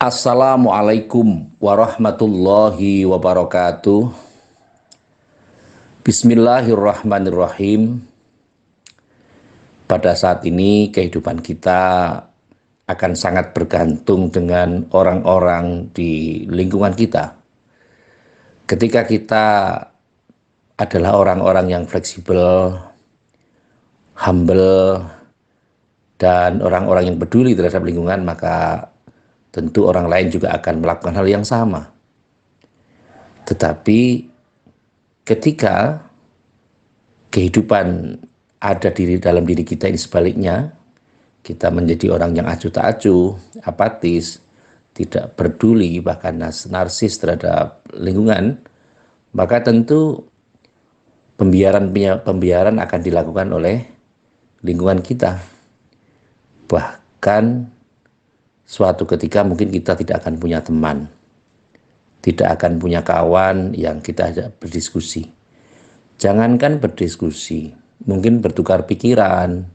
Assalamualaikum warahmatullahi wabarakatuh. Bismillahirrahmanirrahim. Pada saat ini kehidupan kita akan sangat bergantung dengan orang-orang di lingkungan kita. Ketika kita adalah orang-orang yang fleksibel, humble, dan orang-orang yang peduli terhadap lingkungan, maka tentu orang lain juga akan melakukan hal yang sama. Tetapi ketika kehidupan ada dalam diri kita ini sebaliknya, kita menjadi orang yang acuh tak acuh, apatis, tidak peduli, bahkan narsis terhadap lingkungan, maka tentu pembiaran akan dilakukan oleh lingkungan kita. Bahkan suatu ketika mungkin kita tidak akan punya teman, tidak akan punya kawan yang kita ajak berdiskusi. Jangankan berdiskusi, mungkin bertukar pikiran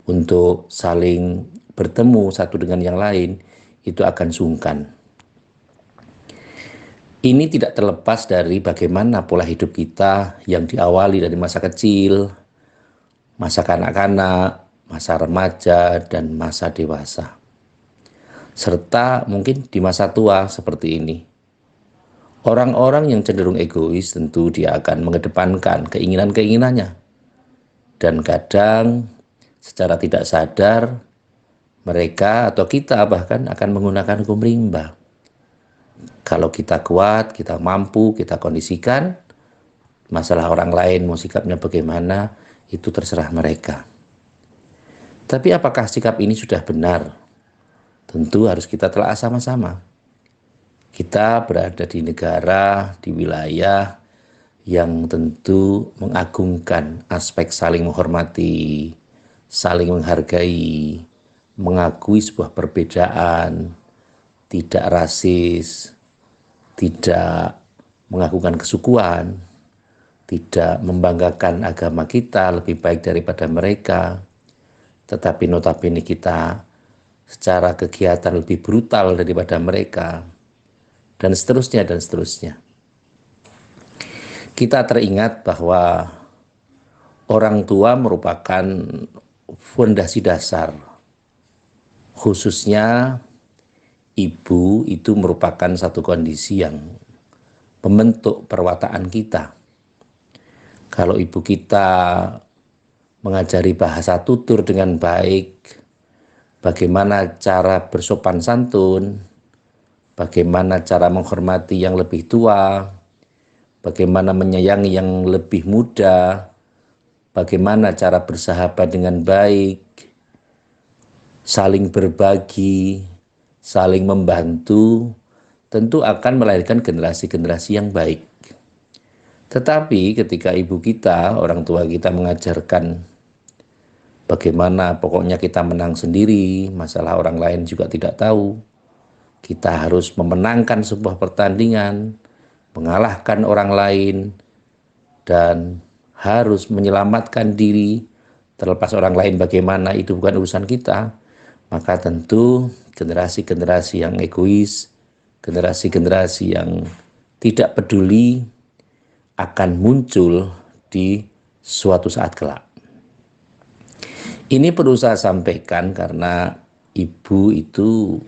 untuk saling bertemu satu dengan yang lain, itu akan sungkan. Ini tidak terlepas dari bagaimana pola hidup kita yang diawali dari masa kecil, masa kanak-kanak, masa remaja, dan masa dewasa. Serta mungkin di masa tua seperti ini. Orang-orang yang cenderung egois tentu dia akan mengedepankan keinginan-keinginannya. Dan kadang secara tidak sadar mereka atau kita bahkan akan menggunakan hukum rimba. Kalau kita kuat, kita mampu, kita kondisikan, masalah orang lain mau sikapnya bagaimana, itu terserah mereka. Tapi apakah sikap ini sudah benar? Tentu harus kita telah sama-sama. Kita berada di negara, di wilayah yang tentu mengagungkan aspek saling menghormati, saling menghargai, mengakui sebuah perbedaan, tidak rasis, tidak mengagungkan kesukuan, tidak membanggakan agama kita lebih baik daripada mereka, tetapi notabene kita secara kegiatan lebih brutal daripada mereka, dan seterusnya dan seterusnya. Kita teringat bahwa orang tua merupakan fondasi dasar, khususnya ibu itu merupakan satu kondisi yang membentuk perwataan kita. Kalau ibu kita mengajari bahasa tutur dengan baik, bagaimana cara bersopan santun, bagaimana cara menghormati yang lebih tua, bagaimana menyayangi yang lebih muda, bagaimana cara bersahabat dengan baik, saling berbagi, saling membantu, tentu akan melahirkan generasi-generasi yang baik. Tetapi ketika ibu kita, orang tua kita mengajarkan bagaimana pokoknya kita menang sendiri, masalah orang lain juga tidak tahu. Kita harus memenangkan sebuah pertandingan, mengalahkan orang lain, dan harus menyelamatkan diri. Terlepas orang lain bagaimana, itu bukan urusan kita. Maka tentu generasi-generasi yang egois, generasi-generasi yang tidak peduli akan muncul di suatu saat kelak. Ini perlu saya sampaikan karena ibu itu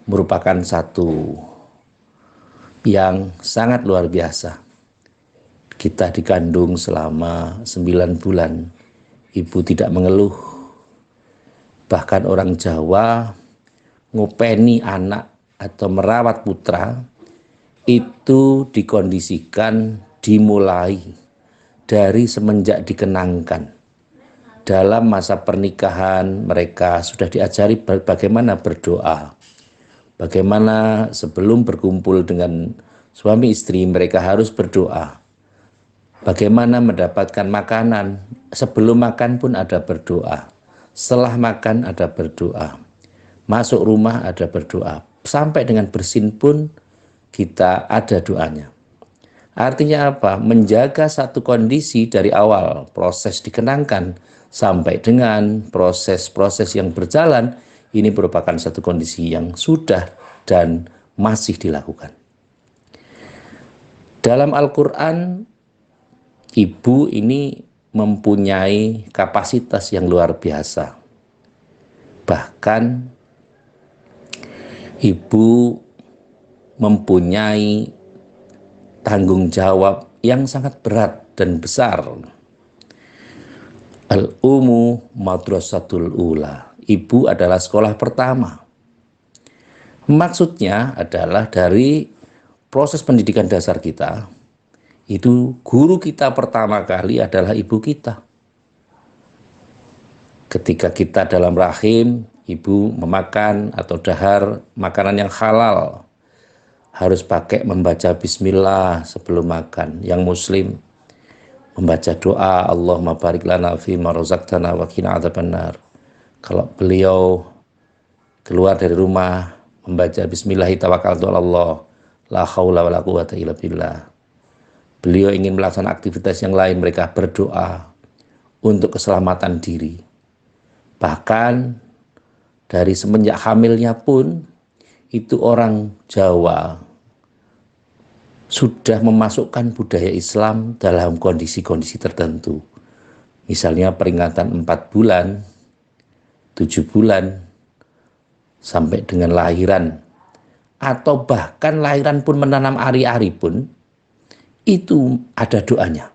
merupakan satu yang sangat luar biasa. Kita dikandung selama 9 bulan, ibu tidak mengeluh. Bahkan orang Jawa ngopeni anak atau merawat putra itu dikondisikan dimulai dari semenjak dikenangkan. Dalam masa pernikahan mereka sudah diajari bagaimana berdoa. Bagaimana sebelum berkumpul dengan suami istri mereka harus berdoa. Bagaimana mendapatkan makanan, sebelum makan pun ada berdoa. Setelah makan ada berdoa. Masuk rumah ada berdoa. Sampai dengan bersin pun kita ada doanya. Artinya apa? Menjaga satu kondisi dari awal proses dikenangkan sampai dengan proses-proses yang berjalan ini merupakan satu kondisi yang sudah dan masih dilakukan. Dalam Al-Quran, ibu ini mempunyai kapasitas yang luar biasa. Bahkan ibu mempunyai tanggung jawab yang sangat berat dan besar. Al-Ummu Madrasatul Ula. Ibu adalah sekolah pertama. Maksudnya adalah dari proses pendidikan dasar kita, itu guru kita pertama kali adalah ibu kita. Ketika kita dalam rahim, ibu memakan atau dahar makanan yang halal, harus pakai membaca bismillah sebelum makan. Yang muslim membaca doa Allahumma barik lana fima razaqtana wa qina adzabannar. Kalau beliau keluar dari rumah membaca bismillahi tawakkaltu 'alallah la haula wala quwata illa billah. Beliau ingin melaksanakan aktivitas yang lain, mereka berdoa untuk keselamatan diri. Bahkan dari semenjak hamilnya pun itu orang Jawa sudah memasukkan budaya Islam dalam kondisi-kondisi tertentu. Misalnya peringatan 4 bulan, 7 bulan, sampai dengan lahiran. Atau bahkan lahiran pun menanam ari-ari pun, itu ada doanya.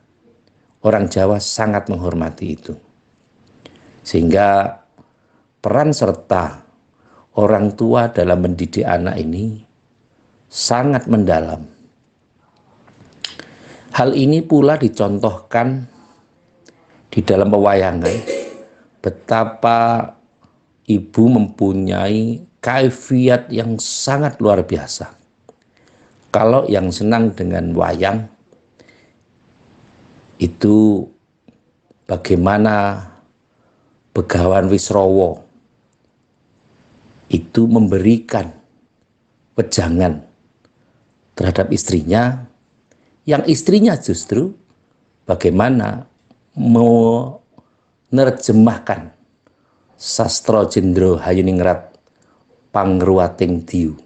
Orang Jawa sangat menghormati itu. Sehingga peran serta orang tua dalam mendidik anak ini sangat mendalam. Hal ini pula dicontohkan di dalam pewayangan, betapa ibu mempunyai kaifiat yang sangat luar biasa. Kalau yang senang dengan wayang, itu bagaimana Begawan Wisrowo itu memberikan wejangan terhadap istrinya, yang istrinya justru bagaimana menerjemahkan Sastra Jendro Hayuningrat Pangruwating Diyu.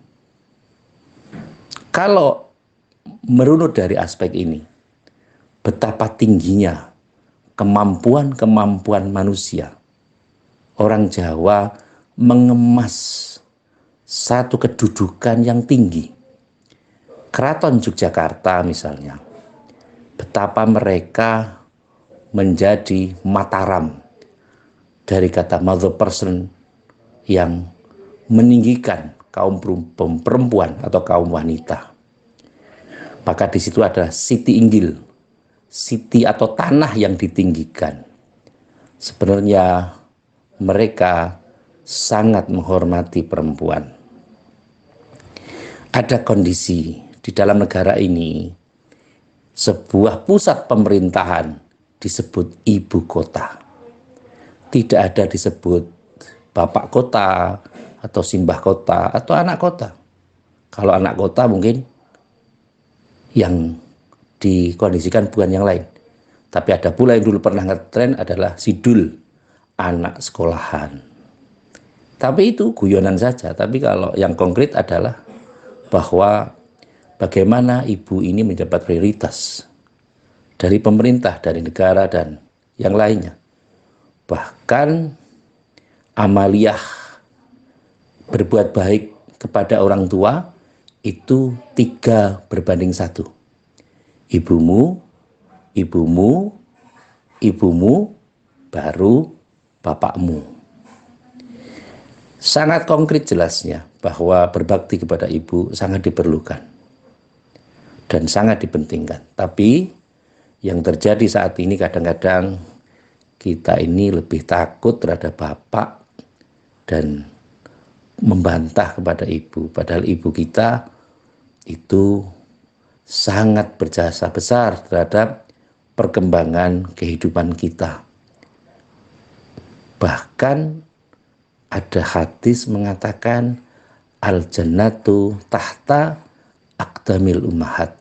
Kalau merunut dari aspek ini, betapa tingginya kemampuan manusia. Orang Jawa mengemas satu kedudukan yang tinggi. Keraton Yogyakarta misalnya, betapa mereka menjadi Mataram dari kata mother person yang meninggikan kaum perempuan atau kaum wanita. Maka di situ ada Siti Inggil, Siti atau tanah yang ditinggikan. Sebenarnya mereka sangat menghormati perempuan. Ada kondisi di dalam negara ini, sebuah pusat pemerintahan disebut ibu kota. Tidak ada disebut bapak kota atau simbah kota atau anak kota. Kalau anak kota mungkin yang dikondisikan bukan yang lain. Tapi ada pula yang dulu pernah ngetren adalah sidul, anak sekolahan. Tapi itu guyonan saja. Tapi kalau yang konkret adalah bahwa bagaimana ibu ini mendapat prioritas dari pemerintah, dari negara, dan yang lainnya. Bahkan amaliyah berbuat baik kepada orang tua itu 3:1. Ibumu, ibumu, ibumu, baru bapakmu. Sangat konkret jelasnya bahwa berbakti kepada ibu sangat diperlukan dan sangat dipentingkan. Tapi yang terjadi saat ini kadang-kadang kita ini lebih takut terhadap bapak dan membantah kepada ibu. Padahal ibu kita itu sangat berjasa besar terhadap perkembangan kehidupan kita. Bahkan ada hadis mengatakan al-jannatu tahta aqdamil ummahat.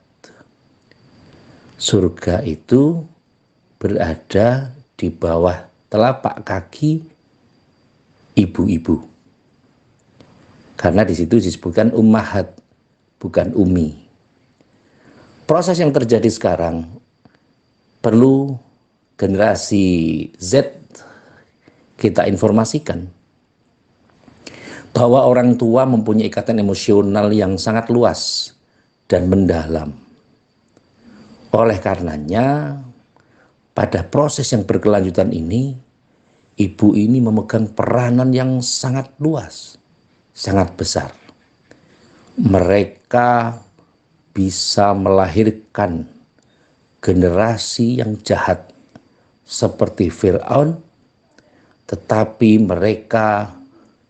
Surga itu berada di bawah telapak kaki ibu-ibu. Karena di situ disebutkan ummahat, bukan umi. Proses yang terjadi sekarang perlu generasi Z kita informasikan bahwa orang tua mempunyai ikatan emosional yang sangat luas dan mendalam. Oleh karenanya, pada proses yang berkelanjutan ini, ibu ini memegang peranan yang sangat luas, sangat besar. Mereka bisa melahirkan generasi yang jahat seperti Fir'aun, tetapi mereka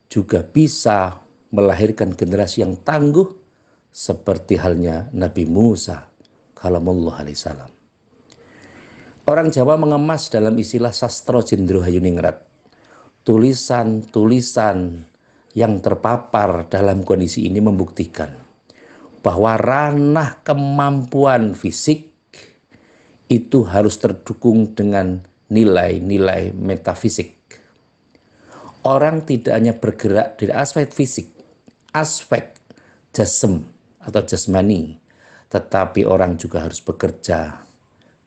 juga bisa melahirkan generasi yang tangguh seperti halnya Nabi Musa kalamullah alaihissalam. Orang Jawa mengemas dalam istilah sastra Jendro Hayuningrat tulisan-tulisan yang terpapar dalam kondisi ini membuktikan bahwa ranah kemampuan fisik itu harus terdukung dengan nilai-nilai metafisik. Orang tidak hanya bergerak dari aspek fisik, aspek jasem atau jasmani, tetapi orang juga harus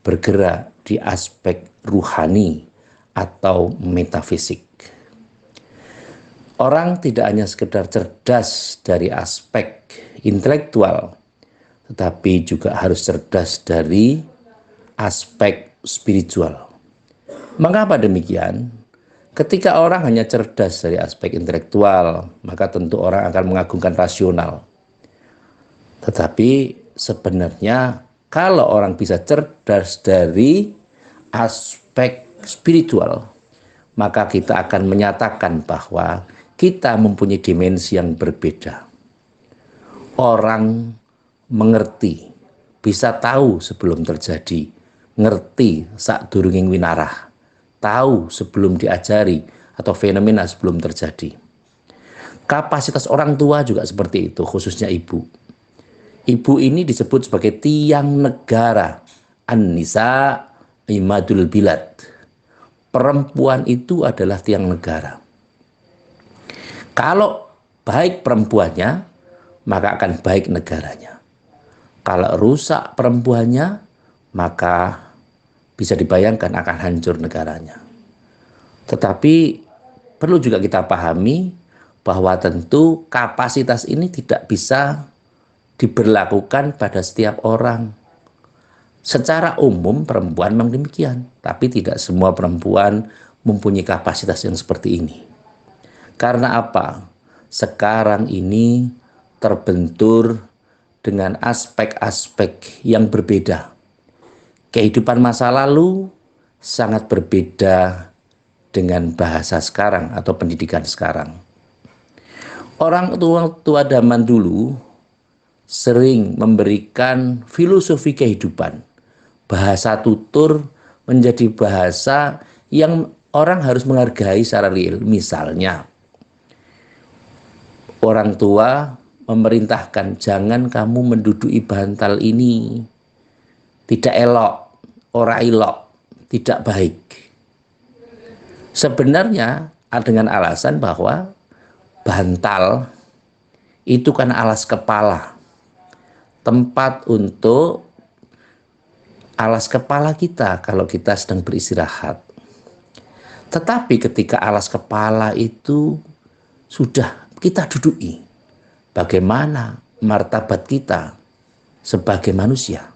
bergerak di aspek ruhani atau metafisik. Orang tidak hanya sekedar cerdas dari aspek intelektual, tetapi juga harus cerdas dari aspek spiritual. Mengapa demikian? Ketika orang hanya cerdas dari aspek intelektual, maka tentu orang akan mengagungkan rasional. Tetapi sebenarnya kalau orang bisa cerdas dari aspek spiritual, maka kita akan menyatakan bahwa kita mempunyai dimensi yang berbeda. Orang mengerti, bisa tahu sebelum terjadi, ngerti sadurunging winarah, tahu sebelum diajari atau fenomena sebelum terjadi. Kapasitas orang tua juga seperti itu, khususnya ibu. Ibu ini disebut sebagai tiang negara, an-nisa imadul bilad. Perempuan itu adalah tiang negara. Kalau baik perempuannya, maka akan baik negaranya. Kalau rusak perempuannya, maka bisa dibayangkan akan hancur negaranya. Tetapi perlu juga kita pahami bahwa tentu kapasitas ini tidak bisa diberlakukan pada setiap orang. Secara umum perempuan memang demikian, tapi tidak semua perempuan mempunyai kapasitas yang seperti ini. Karena apa? Sekarang ini terbentur dengan aspek-aspek yang berbeda. Kehidupan masa lalu sangat berbeda dengan bahasa sekarang atau pendidikan sekarang. Orang tua zaman dulu sering memberikan filosofi kehidupan. Bahasa tutur menjadi bahasa yang orang harus menghargai secara real. Misalnya, orang tua memerintahkan jangan kamu menduduki bantal ini, tidak elok, ora ilok, tidak baik. Sebenarnya dengan alasan bahwa bantal itu kan alas kepala, tempat untuk alas kepala kita kalau kita sedang beristirahat. Tetapi ketika alas kepala itu sudah kita duduki, bagaimana martabat kita sebagai manusia?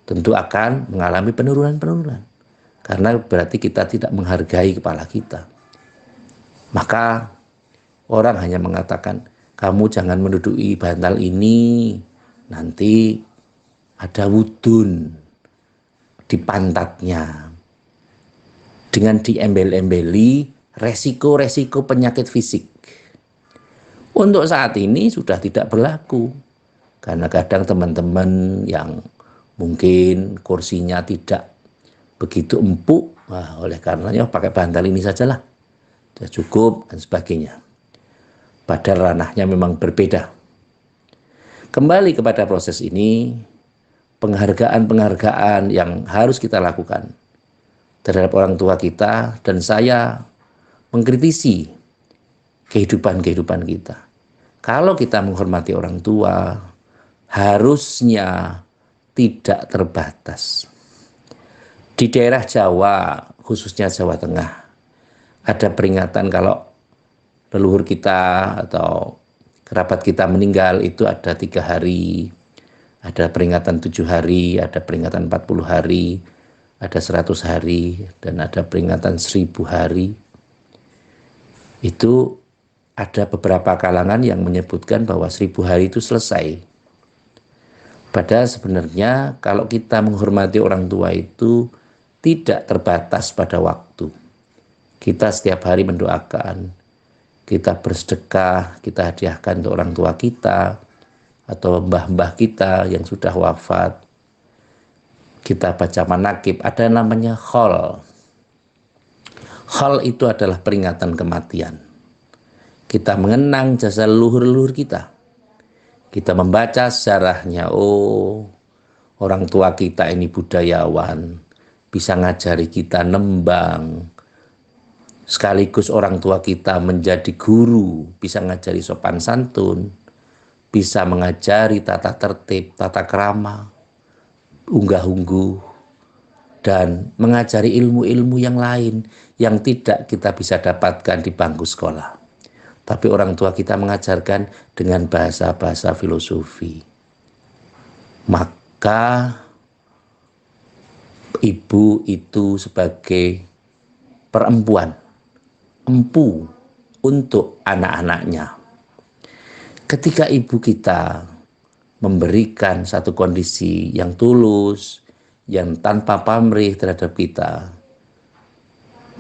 Tentu akan mengalami penurunan-penurunan. Karena berarti kita tidak menghargai kepala kita. Maka orang hanya mengatakan, kamu jangan menduduki bantal ini, nanti ada wudun di pantatnya. Dengan diembel-embeli resiko-resiko penyakit fisik. Untuk saat ini sudah tidak berlaku. Karena kadang teman-teman yang mungkin kursinya tidak begitu empuk, oleh karenanya pakai bantal ini sajalah, sudah cukup dan sebagainya. Padahal ranahnya memang berbeda. Kembali kepada proses ini, penghargaan-penghargaan yang harus kita lakukan terhadap orang tua kita, dan saya mengkritisi kehidupan kita. kalau kita menghormati orang tua, harusnya tidak terbatas. Di daerah Jawa, khususnya Jawa Tengah, ada peringatan kalau leluhur kita atau kerabat kita meninggal itu ada 3 hari, ada peringatan 7 hari, ada peringatan 40 hari, ada 100 hari, dan ada peringatan 1000 hari. Itu ada beberapa kalangan yang menyebutkan bahwa 1000 hari itu selesai. Padahal sebenarnya kalau kita menghormati orang tua itu tidak terbatas pada waktu. Kita setiap hari mendoakan, kita bersedekah, kita hadiahkan untuk orang tua kita atau mbah-mbah kita yang sudah wafat. Kita baca manakib, ada namanya khol. Khol itu adalah peringatan kematian. Kita mengenang jasa leluhur-leluhur kita. Kita membaca sejarahnya, oh orang tua kita ini budayawan, bisa ngajari kita nembang. Sekaligus orang tua kita menjadi guru, bisa ngajari sopan santun, bisa mengajari tata tertib, tata krama, unggah-ungguh, dan mengajari ilmu-ilmu yang lain yang tidak kita bisa dapatkan di bangku sekolah. Tapi orang tua kita mengajarkan dengan bahasa-bahasa filosofi. Maka ibu itu sebagai perempuan, empu untuk anak-anaknya. Ketika ibu kita memberikan satu kondisi yang tulus, yang tanpa pamrih terhadap kita,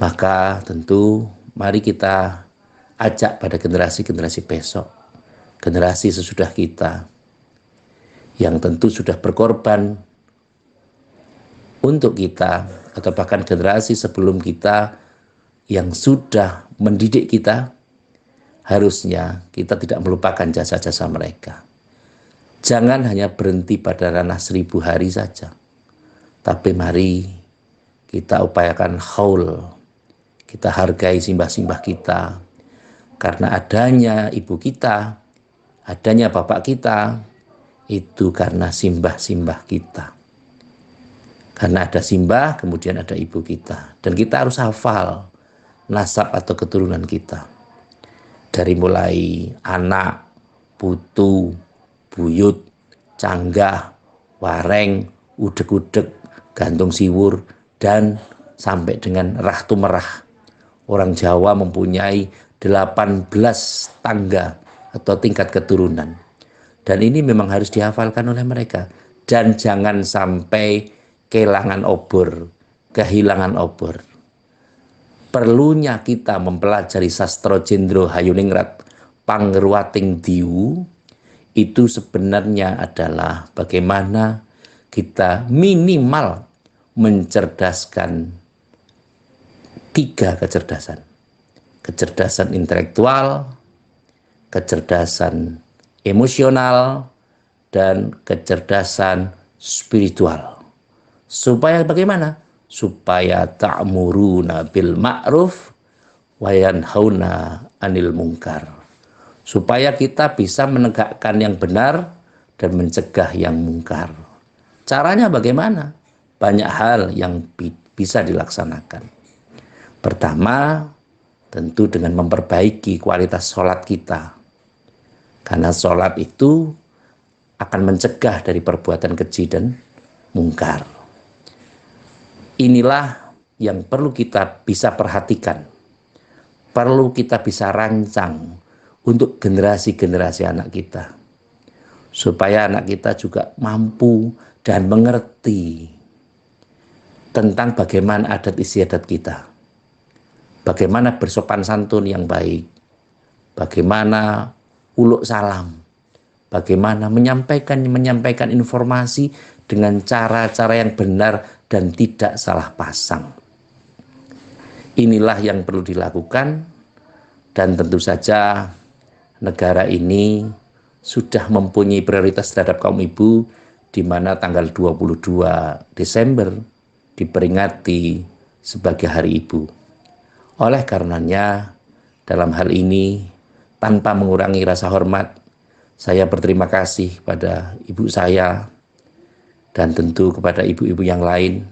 maka tentu mari kita ajak pada generasi-generasi besok, generasi sesudah kita, yang tentu sudah berkorban untuk kita, atau bahkan generasi sebelum kita yang sudah mendidik kita, harusnya kita tidak melupakan jasa-jasa mereka. Jangan hanya berhenti pada ranah 1000 hari saja, tapi mari kita upayakan haul, kita hargai simbah-simbah kita, karena adanya ibu kita, adanya bapak kita, itu karena simbah-simbah kita. Karena ada simbah, kemudian ada ibu kita. Dan kita harus hafal nasab atau keturunan kita. Dari mulai anak, putu, buyut, canggah, wareng, udeg-udeg, gantung siwur, dan sampai dengan rah tumerah. Orang Jawa mempunyai 18 tangga atau tingkat keturunan. Dan ini memang harus dihafalkan oleh mereka. Dan jangan sampai kehilangan obor, kehilangan obor. Perlunya kita mempelajari Sastra Jendro Hayuningrat Pangruwating Diwu itu sebenarnya adalah bagaimana kita minimal mencerdaskan 3 kecerdasan. Kecerdasan intelektual, kecerdasan emosional, dan kecerdasan spiritual. Supaya bagaimana? Supaya ta'muruna bil ma'ruf wa yanhauna 'anil munkar. Supaya kita bisa menegakkan yang benar dan mencegah yang mungkar. Caranya bagaimana? Banyak hal yang bisa dilaksanakan. Pertama, tentu dengan memperbaiki kualitas sholat kita. Karena sholat itu akan mencegah dari perbuatan keji dan mungkar. Inilah yang perlu kita bisa perhatikan. Perlu kita bisa rancang untuk generasi-generasi anak kita. Supaya anak kita juga mampu dan mengerti tentang bagaimana adat istiadat kita. Bagaimana bersopan santun yang baik. Bagaimana uluk salam. Bagaimana menyampaikan informasi dengan cara-cara yang benar dan tidak salah pasang. Inilah yang perlu dilakukan, dan tentu saja negara ini sudah mempunyai prioritas terhadap kaum ibu, di mana tanggal 22 Desember diperingati sebagai Hari Ibu. Oleh karenanya, dalam hal ini tanpa mengurangi rasa hormat, saya berterima kasih pada ibu saya dan tentu kepada ibu-ibu yang lain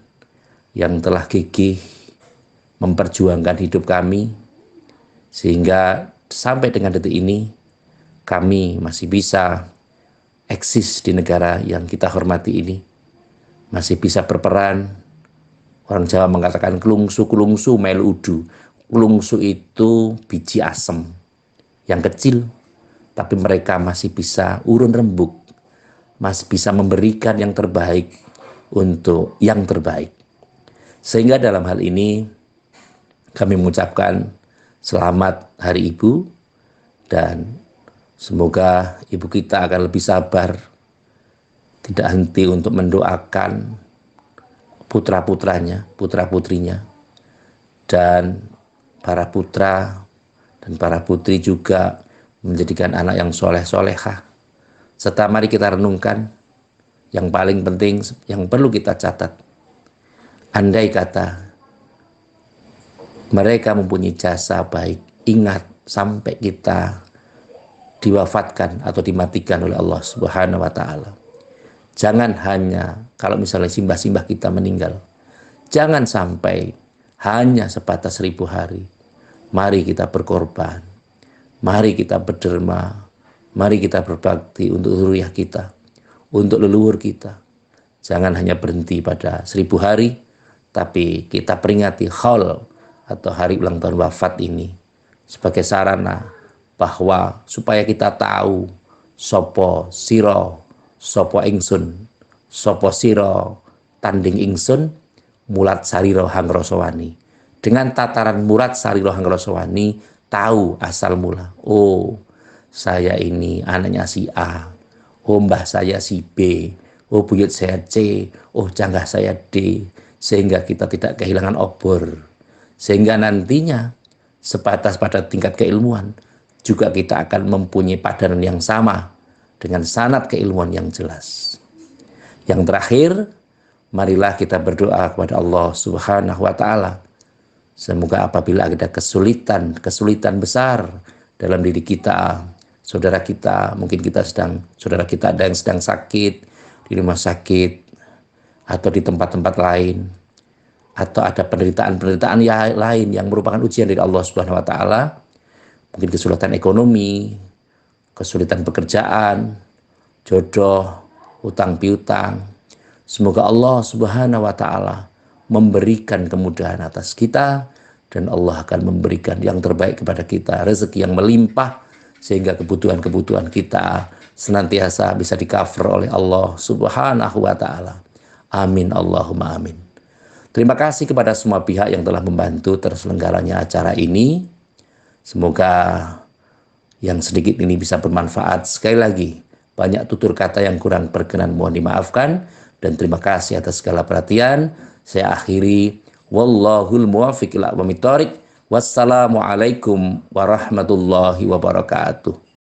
yang telah gigih memperjuangkan hidup kami, sehingga sampai dengan detik ini kami masih bisa eksis di negara yang kita hormati ini, masih bisa berperan. Orang Jawa mengatakan kelungsu melu udu. Kelungsu itu biji asem yang kecil, tapi mereka masih bisa urun rembuk, masih bisa memberikan yang terbaik untuk yang terbaik. Sehingga dalam hal ini kami mengucapkan selamat Hari Ibu, dan semoga ibu kita akan lebih sabar, tidak henti untuk mendoakan putra-putranya, putra-putrinya, dan para putra dan para putri juga menjadikan anak yang soleh-solehah. Serta mari kita renungkan yang paling penting, yang perlu kita catat. Andai kata mereka mempunyai jasa baik, ingat sampai kita diwafatkan atau dimatikan oleh Allah Subhanahu wa Ta'ala. Jangan hanya kalau misalnya simbah-simbah kita meninggal, jangan sampai hanya sebatas 1000 hari. Mari kita berkorban, mari kita berderma, mari kita berbakti untuk zuriyah kita, untuk leluhur kita. Jangan hanya berhenti pada 1000 hari, tapi kita peringati haul atau hari ulang tahun wafat ini sebagai sarana bahwa supaya kita tahu sopo siro, sopo ingsun, sopo siro tanding ingsun, mulat sariro hangrosowani. Dengan tataran mulat sariro hangrosowani, tahu asal mula. Oh, saya ini anaknya si A. Oh, mbah saya si B. Oh, buyut saya C. Oh, canggah saya D. Sehingga kita tidak kehilangan obor. Sehingga nantinya sebatas pada tingkat keilmuan juga kita akan mempunyai padanan yang sama dengan sanad keilmuan yang jelas. Yang terakhir, marilah kita berdoa kepada Allah Subhanahu wa Ta'ala. Semoga apabila ada kesulitan besar dalam diri kita, saudara kita, mungkin saudara kita ada yang sedang sakit di rumah sakit atau di tempat-tempat lain, atau ada penderitaan lain yang merupakan ujian dari Allah Subhanahu wa Ta'ala, mungkin kesulitan ekonomi, kesulitan pekerjaan, jodoh, utang piutang. Semoga Allah Subhanahu wa Ta'ala memberikan kemudahan atas kita, dan Allah akan memberikan yang terbaik kepada kita, rezeki yang melimpah, sehingga kebutuhan-kebutuhan kita senantiasa bisa di-cover oleh Allah Subhanahu wa Ta'ala. Amin Allahumma amin. Terima kasih kepada semua pihak yang telah membantu terselenggaranya acara ini. Semoga yang sedikit ini bisa bermanfaat. Sekali lagi, banyak tutur kata yang kurang berkenan mohon dimaafkan, dan terima kasih atas segala perhatian. Saya akhiri, wallahul muwaffiq ila aqwamit thoriq. Wassalamualaikum warahmatullahi wabarakatuh.